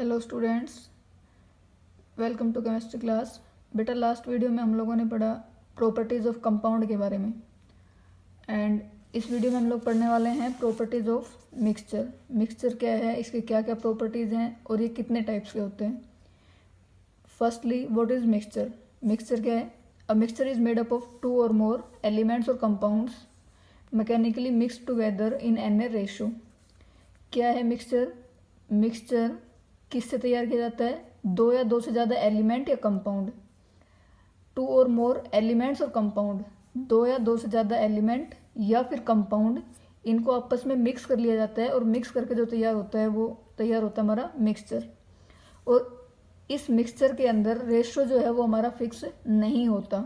Hello students, welcome to chemistry class. बेटा last video में हम लोगों ने पढ़ा प्रॉपर्टीज़ ऑफ कंपाउंड के बारे में एंड इस वीडियो में हम लोग पढ़ने वाले हैं प्रॉपर्टीज़ ऑफ मिक्सचर। मिक्सचर क्या है, इसके क्या क्या प्रॉपर्टीज़ हैं और ये कितने टाइप्स के होते हैं। Firstly what is mixture. Mixture क्या है? A mixture is made up of two or more elements और compounds mechanically mix together in any ratio. क्या है मिक्सचर? मिक्सचर किससे तैयार किया जाता है? दो या दो से ज़्यादा एलिमेंट या compound. To or more elements और कंपाउंड, दो या दो से ज़्यादा एलिमेंट या फिर कंपाउंड, इनको आपस में मिक्स कर लिया जाता है और मिक्स करके जो तैयार होता है वो तैयार होता है हमारा मिक्सचर। और इस मिक्सचर के अंदर रेशो जो है वो हमारा फिक्स नहीं होता,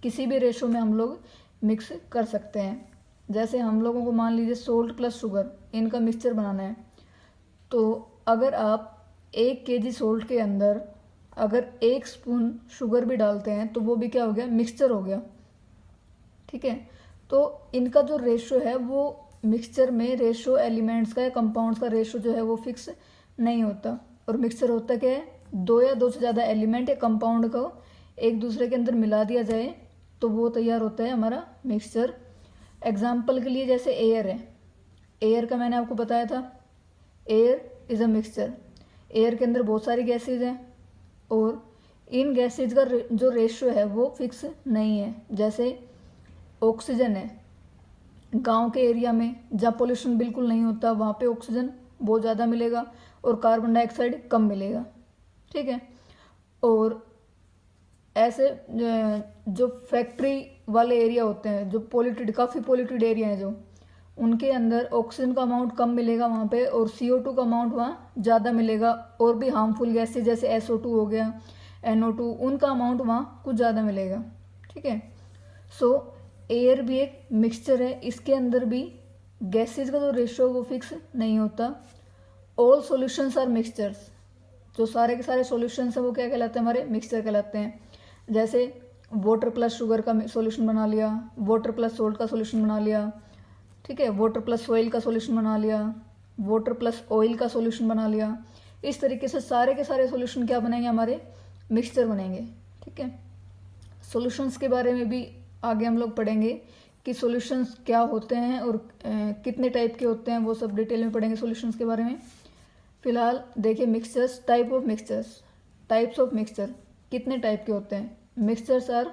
किसी भी रेशो में हम लोग मिक्स कर सकते हैं। जैसे हम लोगों को मान लीजिए सोल्ट प्लस शुगर, इनका मिक्सचर बनाना है, तो अगर आप 1 केजी सोल्ट के अंदर अगर 1 स्पून शुगर भी डालते हैं तो वो भी क्या हो गया? मिक्सचर हो गया। ठीक है, तो इनका जो रेशो है वो मिक्सचर में रेशो एलिमेंट्स का या कंपाउंड्स का रेशो जो है वो फिक्स नहीं होता। और मिक्सचर होता क्या है? दो या दो से ज़्यादा एलिमेंट या कंपाउंड को एक दूसरे के अंदर मिला दिया जाए तो वो तैयार होता है हमारा मिक्सचर। एग्जाम्पल के लिए जैसे एयर है, एयर का मैंने आपको बताया था, air is a mixture. Air के अंदर बहुत सारी गैसेज हैं और इन गैसेज का जो रेशो है वो फिक्स नहीं है। जैसे ऑक्सीजन है, गांव के एरिया में जहाँ पोल्यूशन बिल्कुल नहीं होता वहाँ पे ऑक्सीजन बहुत ज़्यादा मिलेगा और कार्बन डाइऑक्साइड कम मिलेगा। ठीक है, और ऐसे जो फैक्ट्री वाले एरिया होते हैं, जो पोल्यूटेड, काफ़ी पोल्यूटेड एरिया है, जो उनके अंदर ऑक्सीजन का अमाउंट कम मिलेगा वहाँ पे और CO2 का अमाउंट वहाँ ज़्यादा मिलेगा। और भी हार्मफुल गैसेज जैसे SO2 हो गया, NO2, उनका अमाउंट वहाँ कुछ ज़्यादा मिलेगा। ठीक है, सो एयर भी एक मिक्सचर है, इसके अंदर भी गैसेज का जो रेशो वो फिक्स नहीं होता। ऑल सॉल्यूशंस आर मिक्सचर्स, जो सारे के सारे सॉल्यूशंस हैं वो क्या कहलाते हैं? हमारे मिक्सचर कहलाते हैं। जैसे वाटर प्लस शुगर का सॉल्यूशन बना लिया, वाटर प्लस सोल्ट का सॉल्यूशन बना लिया, ठीक है, वाटर प्लस सॉइल का सॉल्यूशन बना लिया, वाटर प्लस ऑयल का सॉल्यूशन बना लिया। इस तरीके से सारे के सारे सॉल्यूशन क्या बनेंगे? हमारे मिक्सचर बनेंगे। ठीक है, सॉल्यूशंस के बारे में भी आगे हम लोग पढ़ेंगे कि सॉल्यूशंस क्या होते हैं और कितने टाइप के होते हैं, वो सब डिटेल में पढ़ेंगे सॉल्यूशंस के बारे में। फिलहाल देखिए mixtures, type of mixtures, types of mixture कितने टाइप के होते हैं? मिक्सचर्स आर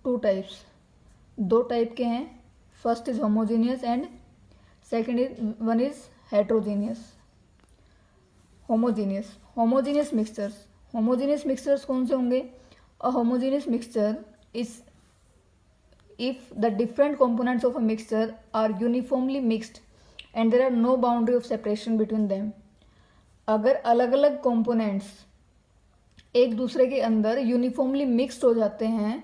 2 टाइप्स, 2 टाइप के हैं। First is homogeneous and second is one is heterogeneous. Homogeneous, homogeneous mixtures, homogeneous mixtures कौन से होंगे? A homogeneous mixture is if the different components of a mixture are uniformly mixed and there are no boundary of separation between them। अगर अलग अलग components एक दूसरे के अंदर यूनिफॉर्मली मिक्सड हो जाते हैं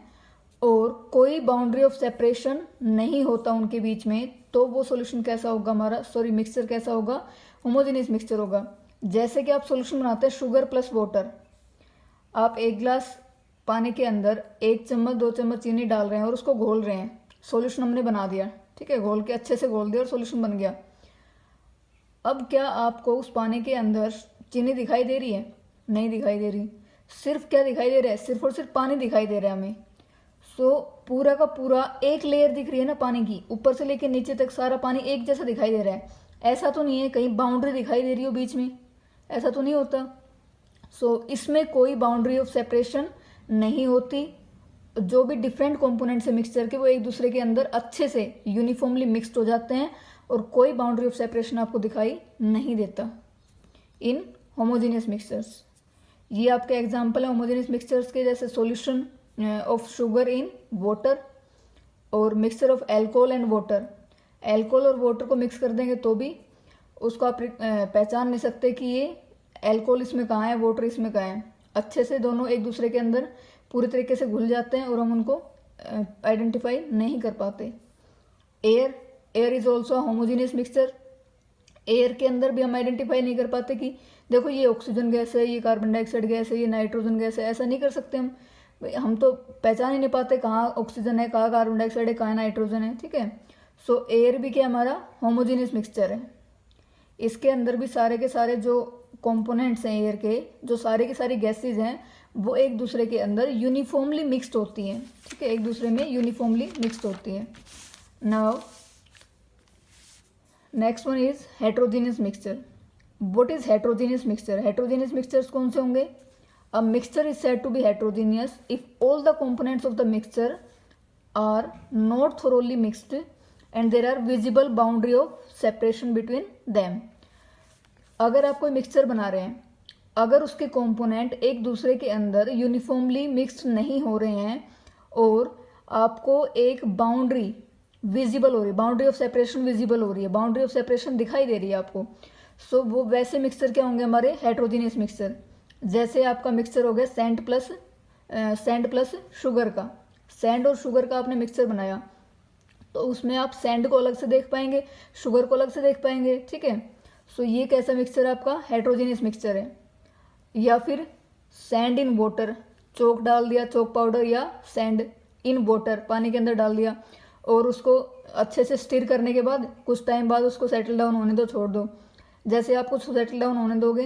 और कोई बाउंड्री ऑफ सेपरेशन नहीं होता उनके बीच में, तो वो सॉल्यूशन कैसा होगा हमारा? मिक्सचर कैसा होगा? होमोजेनियस मिक्सचर होगा। जैसे कि आप सॉल्यूशन बनाते हैं शुगर प्लस वाटर, आप 1 गिलास पानी के अंदर 1 चम्मच 2 चम्मच चीनी डाल रहे हैं और उसको घोल रहे हैं, सॉल्यूशन हमने बना दिया। ठीक है, घोल के अच्छे से घोल दिया और सॉल्यूशन बन गया। अब क्या आपको उस पानी के अंदर चीनी दिखाई दे रही है? नहीं दिखाई दे रही। सिर्फ क्या दिखाई दे रहा है? सिर्फ और सिर्फ पानी दिखाई दे रहा है हमें। सो पूरा का पूरा एक लेयर दिख रही है ना पानी की, ऊपर से लेकर नीचे तक सारा पानी एक जैसा दिखाई दे रहा है। ऐसा तो नहीं है कहीं बाउंड्री दिखाई दे रही हो बीच में, ऐसा तो नहीं होता। सो इसमें कोई बाउंड्री ऑफ सेपरेशन नहीं होती। जो भी डिफरेंट कंपोनेंट्स है मिक्सचर के वो एक दूसरे के अंदर अच्छे से यूनिफॉर्मली मिक्सड हो जाते हैं और कोई बाउंड्री ऑफ सेपरेशन आपको दिखाई नहीं देता इन होमोजेनियस मिक्सचर्स। ये आपके एग्जांपल है होमोजेनियस मिक्सचर्स के, जैसे solution of sugar in water और mixture of alcohol and water. Alcohol और वाटर को मिक्स कर देंगे तो भी उसको आप पहचान नहीं सकते कि ये एल्कोहल इसमें कहाँ है, वाटर इसमें कहाँ है। अच्छे से दोनों एक दूसरे के अंदर पूरी तरीके से घुल जाते हैं और हम उनको आइडेंटिफाई नहीं कर पाते। Air, air is also homogeneous mixture. Air के अंदर भी हम आइडेंटिफाई नहीं कर पाते कि देखो ये ऑक्सीजन गैस है, ये कार्बन डाइऑक्साइड गैस है, ये नाइट्रोजन गैस है, ऐसा नहीं कर सकते हम तो पहचान ही नहीं पाते कहाँ ऑक्सीजन है, कहाँ कार्बन डाइऑक्साइड है, कहाँ नाइट्रोजन है। ठीक है, सो एयर भी क्या हमारा होमोजीनियस मिक्सचर है। इसके अंदर भी सारे के सारे जो कंपोनेंट्स हैं एयर के, जो सारे की सारी गैसेज हैं, वो एक दूसरे के अंदर यूनिफॉर्मली मिक्सड होती हैं। ठीक है, एक दूसरे में यूनिफॉर्मली मिक्सड होती हैं। Now next one is heterogeneous mixture. What is heterogeneous mixture? Heterogeneous mixtures कौन से होंगे? A mixture is said to be heterogeneous if all the components of the mixture are not thoroughly mixed and there are visible boundary of separation between them. अगर आप कोई mixture बना रहे हैं, अगर उसके कंपोनेंट एक दूसरे के अंदर यूनिफॉर्मली मिक्स्ड नहीं हो रहे हैं और आपको एक बाउंड्री विजिबल हो रही है, बाउंड्री ऑफ सेपरेशन विजिबल हो रही है, बाउंड्री ऑफ सेपरेशन दिखाई दे रही है आपको, सो वो वैसे मिक्सचर क्या होंगे हमारे? Heterogeneous mixture. जैसे आपका मिक्सचर हो गया सैंड प्लस शुगर का। सैंड और शुगर का आपने मिक्सचर बनाया, तो उसमें आप सैंड को अलग से देख पाएंगे, शुगर को अलग से देख पाएंगे। ठीक है, सो ये कैसा मिक्सचर आपका? हेट्रोजीनियस मिक्सचर है। या फिर सैंड इन वाटर, चोक डाल दिया, चोक पाउडर या सैंड इन वाटर, पानी के अंदर डाल दिया और उसको अच्छे से स्टिर करने के बाद कुछ टाइम बाद उसको सेटल डाउन होने दो, छोड़ दो। जैसे आप कुछ सेटल डाउन होने दोगे,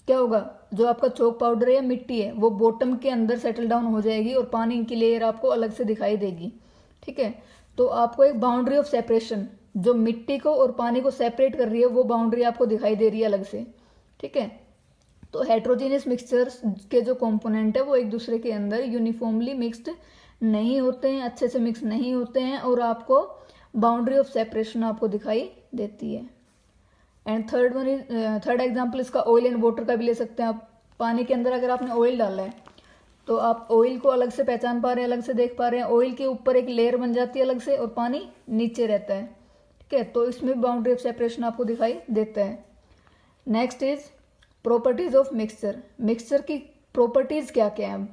क्या होगा? जो आपका चोक पाउडर है या मिट्टी है वो बॉटम के अंदर सेटल डाउन हो जाएगी और पानी की लेयर आपको अलग से दिखाई देगी। ठीक है, तो आपको एक बाउंड्री ऑफ सेपरेशन जो मिट्टी को और पानी को सेपरेट कर रही है, वो बाउंड्री आपको दिखाई दे रही है अलग से। ठीक है, तो हेट्रोजीनियस मिक्सचर्स के जो कंपोनेंट है वो एक दूसरे के अंदर यूनिफॉर्मली मिक्स्ड नहीं होते हैं, अच्छे से मिक्स नहीं होते हैं और आपको बाउंड्री ऑफ सेपरेशन आपको दिखाई देती है। एंड थर्ड एग्जांपल इसका ऑयल एंड वाटर का भी ले सकते हैं आप। पानी के अंदर अगर आपने ऑयल डाला है तो आप ऑयल को अलग से पहचान पा रहे हैं, अलग से देख पा रहे हैं। ऑयल के ऊपर एक लेयर बन जाती है अलग से और पानी नीचे रहता है। ठीक है, तो इसमें बाउंड्री ऑफ सेपरेशन आपको दिखाई देता है। Next is properties of mixture. Mixture की प्रॉपर्टीज क्या क्या है?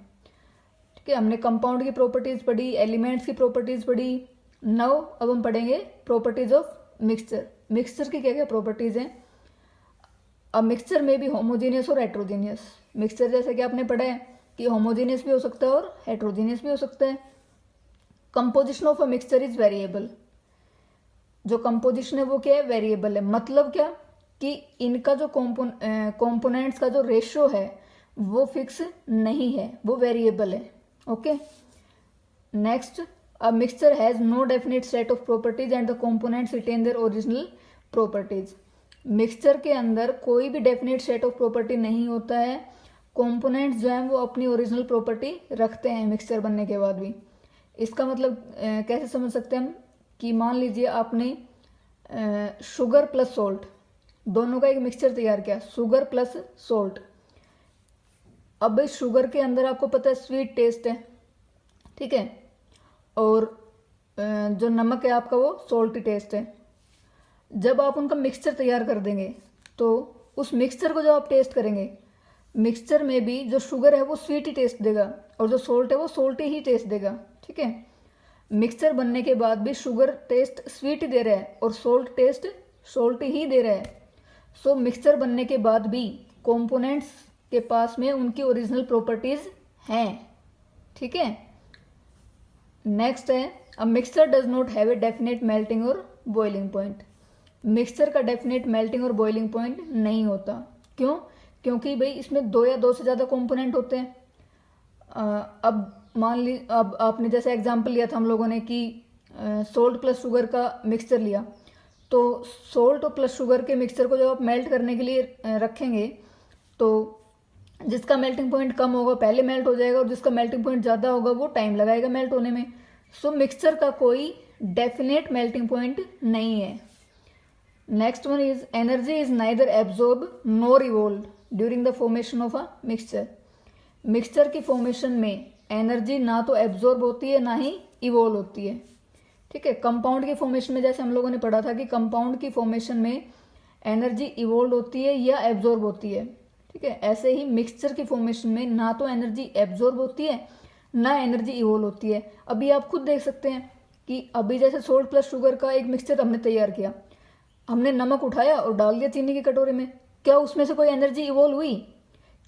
ठीक है, हमने कंपाउंड की प्रॉपर्टीज पढ़ी, एलिमेंट्स की प्रॉपर्टीज पढ़ी। नाउ अब हम पढ़ेंगे प्रॉपर्टीज ऑफ मिक्सचर। मिक्सचर की क्या क्या प्रॉपर्टीज हैं? अब मिक्सचर में भी होमोजीनियस और हेट्रोजीनियस। मिक्सचर जैसे कि आपने पढ़ा है कि होमोजीनियस भी हो सकता है और हेट्रोजीनियस भी हो सकता है। Composition of a mixture is variable. जो कंपोजिशन है वो क्या है? वेरिएबल है। मतलब क्या कि इनका जो कंपोनेंट्स का जो रेशियो है वो फिक्स नहीं है, वो वेरिएबल है। Okay, next, a mixture has no definite set of properties and the components retain their original properties. Mixture के अंदर कोई भी डेफिनेट सेट ऑफ प्रॉपर्टी नहीं होता है। कंपोनेंट्स जो हैं वो अपनी ओरिजिनल प्रॉपर्टी रखते हैं मिक्सचर बनने के बाद भी। इसका मतलब कैसे समझ सकते हैं हम कि मान लीजिए आपने शुगर प्लस सॉल्ट दोनों का एक मिक्सचर तैयार किया, शुगर प्लस सॉल्ट। अब शुगर के अंदर आपको पता है स्वीट टेस्ट है, ठीक है, और जो नमक है आपका वो सॉल्टी टेस्ट है। जब आप उनका मिक्सचर तैयार कर देंगे तो उस मिक्सचर को जब आप टेस्ट करेंगे, मिक्सचर में भी जो शुगर है वो स्वीट ही टेस्ट देगा और जो सॉल्ट है वो सॉल्टी ही टेस्ट देगा। ठीक है, मिक्सचर बनने के बाद भी शुगर टेस्ट स्वीट ही दे रहा है और सॉल्ट टेस्ट सॉल्टी ही दे रहा है। सो मिक्सचर बनने के बाद भी कंपोनेंट्स के पास में उनकी ओरिजिनल प्रॉपर्टीज हैं। ठीक है, नेक्स्ट है, a mixture does not have a definite melting और बॉइलिंग पॉइंट। मिक्सचर का डेफिनेट मेल्टिंग और बॉइलिंग पॉइंट नहीं होता। क्यों? क्योंकि भाई इसमें दो या दो से ज़्यादा कंपोनेंट होते हैं। अब मान ली, अब आपने जैसे एग्जांपल लिया था हम लोगों ने कि सोल्ट प्लस शुगर का मिक्सचर लिया, तो सोल्ट और प्लस शुगर के मिक्सचर को जब आप मेल्ट करने के लिए रखेंगे तो जिसका मेल्टिंग पॉइंट कम होगा पहले मेल्ट हो जाएगा और जिसका मेल्टिंग पॉइंट ज़्यादा होगा वो टाइम लगाएगा मेल्ट होने में। सो मिक्सचर का कोई डेफिनेट मेल्टिंग पॉइंट नहीं है। Next one is energy is neither absorb nor evolve during the formation of a mixture. Mixture की फॉर्मेशन में एनर्जी ना तो एब्जॉर्ब होती है ना ही इवोल्व होती है। ठीक है, कंपाउंड की फॉर्मेशन में जैसे हम लोगों ने पढ़ा था कि कंपाउंड की फॉर्मेशन में एनर्जी इवोल्व होती है या एब्जॉर्ब होती है। ठीक है, ऐसे ही मिक्सचर की फॉर्मेशन में ना तो एनर्जी एब्जॉर्ब होती है ना एनर्जी इवोल्व होती है। अभी आप खुद देख सकते हैं कि अभी जैसे सोल्ट प्लस शुगर का एक मिक्सचर हमने तैयार किया, हमने नमक उठाया और डाल दिया चीनी की कटोरे में, क्या उसमें से कोई एनर्जी इवोल्व हुई?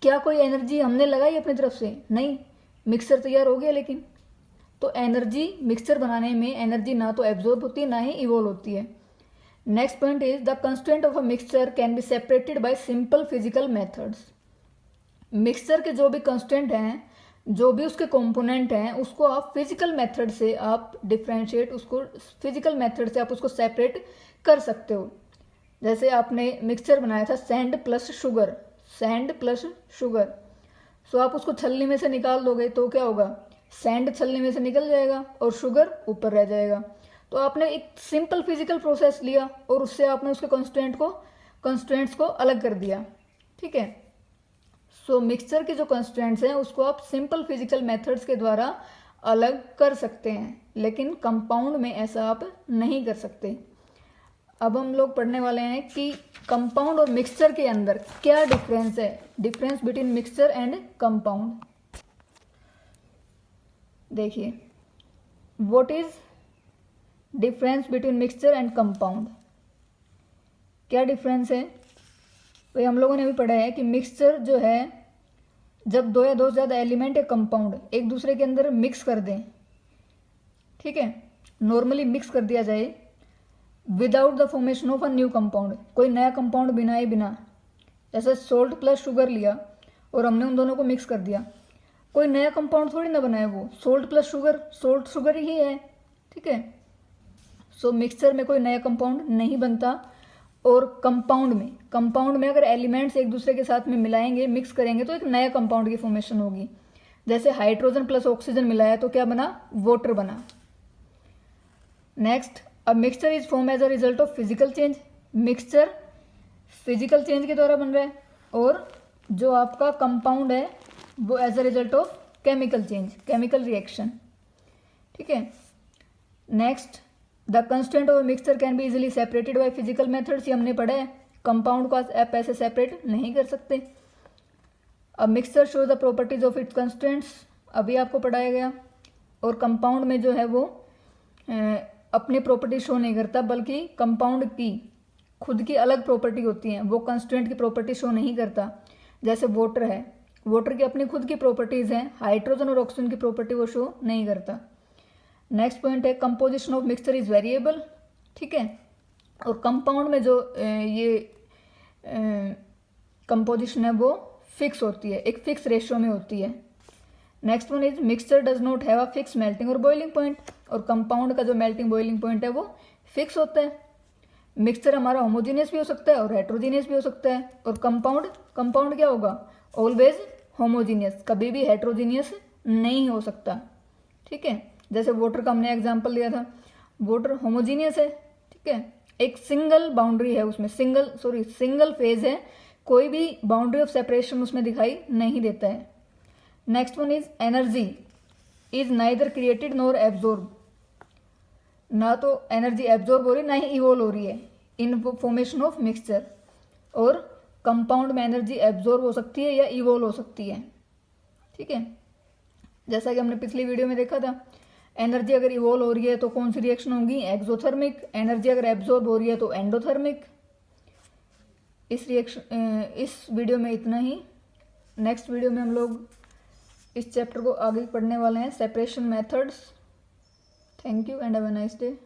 क्या कोई एनर्जी हमने लगाई अपनी तरफ से? नहीं, मिक्सचर तैयार हो गया। लेकिन तो एनर्जी मिक्सचर बनाने में एनर्जी ना तो एब्जॉर्ब होती है ना ही इवोल्व होती है। Next point is the constraint of a mixture can be separated by simple physical methods. Mixture के जो भी कंस्ट्रेंट हैं, जो भी उसके कंपोनेंट हैं, उसको आप फिजिकल मेथड से आप डिफ्रेंशिएट, उसको फिजिकल मेथड से आप उसको सेपरेट कर सकते हो। जैसे आपने मिक्सचर बनाया था sand plus sugar, sand plus sugar, so आप उसको छलनी में से निकाल दोगे तो क्या होगा, सैंड छलनी में से निकल जाएगा और शुगर ऊपर रह जाएगा। तो आपने एक सिंपल फिजिकल प्रोसेस लिया और उससे आपने उसके कंस्ट्रेंट्स को अलग कर दिया। ठीक है, सो मिक्सचर के जो कंस्ट्रेंट्स हैं उसको आप सिंपल फिजिकल मेथड्स के द्वारा अलग कर सकते हैं, लेकिन कंपाउंड में ऐसा आप नहीं कर सकते। अब हम लोग पढ़ने वाले हैं कि कंपाउंड और मिक्सचर के अंदर क्या डिफरेंस है, difference between mixture and compound. देखिए, what is difference between mixture and compound, क्या डिफरेंस है। तो हम लोगों ने भी पढ़ा है कि मिक्सचर जो है, जब दो या दो से ज़्यादा एलिमेंट या कंपाउंड एक दूसरे के अंदर मिक्स कर दें, ठीक है, नॉर्मली मिक्स कर दिया जाए without the formation of a new compound, कोई नया कंपाउंड बनाए बिना, जैसे सोल्ट प्लस शुगर लिया और हमने उन दोनों को मिक्स कर दिया, कोई नया कंपाउंड थोड़ी ना बनाए, वो salt plus sugar, salt sugar ही है। ठीक है, सो मिक्सचर में कोई नया कंपाउंड नहीं बनता। और कंपाउंड में अगर एलिमेंट्स एक दूसरे के साथ में मिलाएंगे, मिक्स करेंगे तो एक नया कंपाउंड की फॉर्मेशन होगी। जैसे हाइड्रोजन प्लस ऑक्सीजन मिलाया तो क्या बना, वाटर बना। Next, a mixture is form as a result of physical change. Mixture physical change के द्वारा बन रहा है और जो आपका कंपाउंड है वो as a result of chemical change, chemical reaction. ठीक है, next, the constant of mixture can be easily separated by physical methods, ये हमने पढ़ा है। कंपाउंड को आप ऐसे सेपरेट नहीं कर सकते। अब mixture show the properties of its constants, अभी आपको पढ़ाया गया। और कंपाउंड में जो है वो अपनी प्रॉपर्टी शो नहीं करता, बल्कि कंपाउंड की खुद की अलग प्रॉपर्टी होती है, वो कंस्टेंट की प्रॉपर्टी शो नहीं करता। जैसे वाटर है, वाटर की अपनी खुद की प्रॉपर्टीज हैं, हाइड्रोजन और ऑक्सीजन की प्रॉपर्टी वो शो नहीं करता। नेक्स्ट पॉइंट है composition of mixture is variable. ठीक है, और कंपाउंड में जो ये कंपोजिशन है वो फिक्स होती है, एक फिक्स रेशियो में होती है। Next one is mixture does not have a fix melting और बॉइलिंग पॉइंट, और कंपाउंड का जो मेल्टिंग बॉइलिंग पॉइंट है वो फिक्स होता है। मिक्सचर हमारा होमोजीनियस भी हो सकता है और हेट्रोजीनियस भी हो सकता है, और कंपाउंड क्या होगा, ऑलवेज होमोजीनियस, कभी भी हेट्रोजीनियस नहीं हो सकता। ठीक है, जैसे वाटर का हमने एग्जांपल लिया था, वाटर होमोजीनियस है। ठीक है, एक सिंगल बाउंड्री है उसमें, सिंगल फेज है, कोई भी बाउंड्री ऑफ सेपरेशन उसमें दिखाई नहीं देता है। Next one is energy is neither created nor absorb, ना तो एनर्जी एब्जॉर्ब हो रही ना ही इवोल्व हो रही है इन फॉर्मेशन ऑफ मिक्सचर। और कंपाउंड में एनर्जी एब्जॉर्ब हो सकती है या इवोल्व हो सकती है। ठीक है, जैसा कि हमने पिछली वीडियो में देखा था, एनर्जी अगर इवोल्व हो रही है तो कौन सी रिएक्शन होगी, एक्सोथर्मिक। एनर्जी अगर एब्जॉर्ब हो रही है तो एंडोथर्मिक। इस वीडियो में इतना ही। नेक्स्ट वीडियो में हम लोग इस चैप्टर को आगे पढ़ने वाले हैं, separation methods. Thank you and have a nice day.